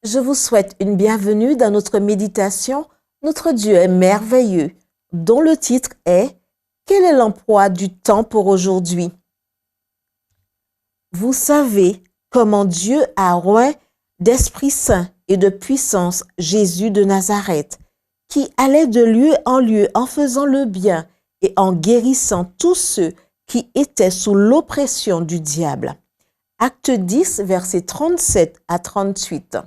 Je vous souhaite une bienvenue dans notre méditation « Notre Dieu est merveilleux » dont le titre est « Quel est l'emploi du temps pour aujourd'hui ?» Vous savez comment Dieu a oint d'Esprit Saint et de puissance Jésus de Nazareth, qui allait de lieu en lieu en faisant le bien et en guérissant tous ceux qui étaient sous l'oppression du diable. Acte 10, versets 37 à 38.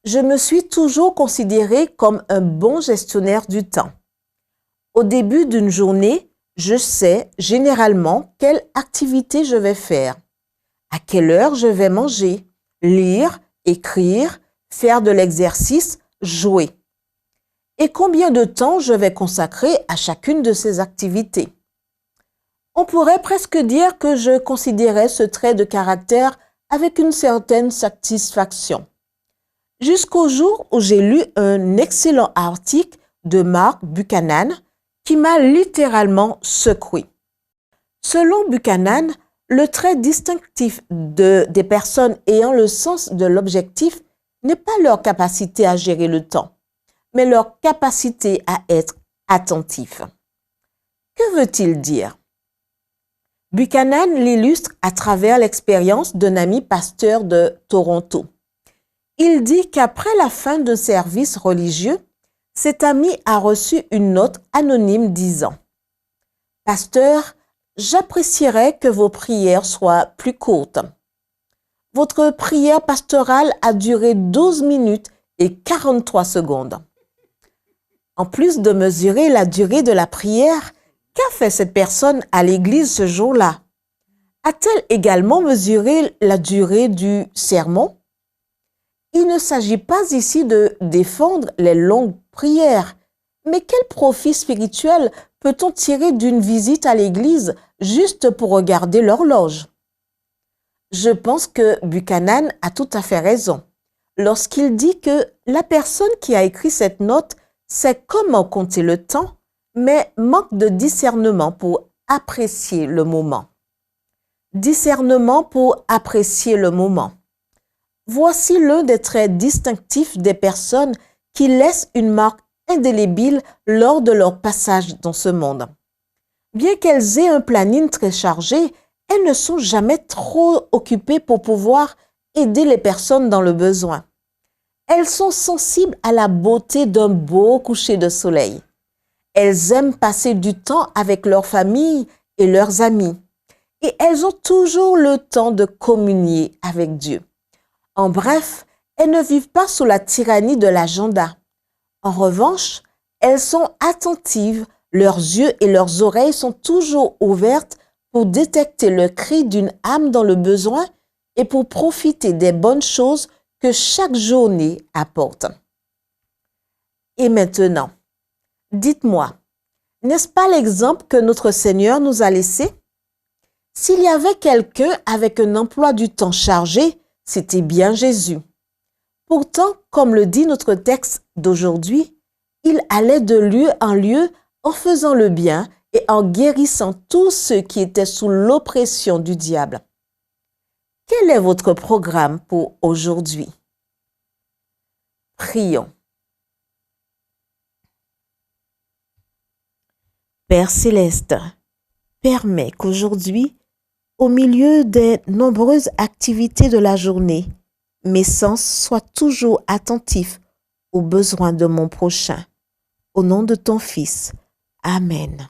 Je me suis toujours considéré comme un bon gestionnaire du temps. Au début d'une journée, je sais généralement quelle activité je vais faire, à quelle heure je vais manger, lire, écrire, faire de l'exercice, jouer, et combien de temps je vais consacrer à chacune de ces activités. On pourrait presque dire que je considérais ce trait de caractère avec une certaine satisfaction. Jusqu'au jour où j'ai lu un excellent article de Mark Buchanan qui m'a littéralement secoué. Selon Buchanan, le trait distinctif des personnes ayant le sens de l'objectif n'est pas leur capacité à gérer le temps, mais leur capacité à être attentif. Que veut-il dire? Buchanan l'illustre à travers l'expérience d'un ami pasteur de Toronto. Il dit qu'après la fin d'un service religieux, cet ami a reçu une note anonyme disant « Pasteur, j'apprécierais que vos prières soient plus courtes. Votre prière pastorale a duré 12 minutes et 43 secondes. » En plus de mesurer la durée de la prière, qu'a fait cette personne à l'église ce jour-là? A-t-elle également mesuré la durée du sermon? Il ne s'agit pas ici de défendre les longues prières, mais quel profit spirituel peut-on tirer d'une visite à l'église juste pour regarder l'horloge? Je pense que Buchanan a tout à fait raison lorsqu'il dit que la personne qui a écrit cette note sait comment compter le temps, mais manque de discernement pour apprécier le moment. Discernement pour apprécier le moment. Voici l'un des traits distinctifs des personnes qui laissent une marque indélébile lors de leur passage dans ce monde. Bien qu'elles aient un planning très chargé, elles ne sont jamais trop occupées pour pouvoir aider les personnes dans le besoin. Elles sont sensibles à la beauté d'un beau coucher de soleil. Elles aiment passer du temps avec leur famille et leurs amis. Et elles ont toujours le temps de communier avec Dieu. En bref, elles ne vivent pas sous la tyrannie de l'agenda. En revanche, elles sont attentives, leurs yeux et leurs oreilles sont toujours ouvertes pour détecter le cri d'une âme dans le besoin et pour profiter des bonnes choses que chaque journée apporte. Et maintenant, dites-moi, n'est-ce pas l'exemple que notre Seigneur nous a laissé? S'il y avait quelqu'un avec un emploi du temps chargé, c'était bien Jésus. Pourtant, comme le dit notre texte d'aujourd'hui, il allait de lieu en lieu en faisant le bien et en guérissant tous ceux qui étaient sous l'oppression du diable. Quel est votre programme pour aujourd'hui? Prions. Père céleste, permets qu'aujourd'hui, au milieu des nombreuses activités de la journée, mes sens soient toujours attentifs aux besoins de mon prochain. Au nom de ton Fils. Amen.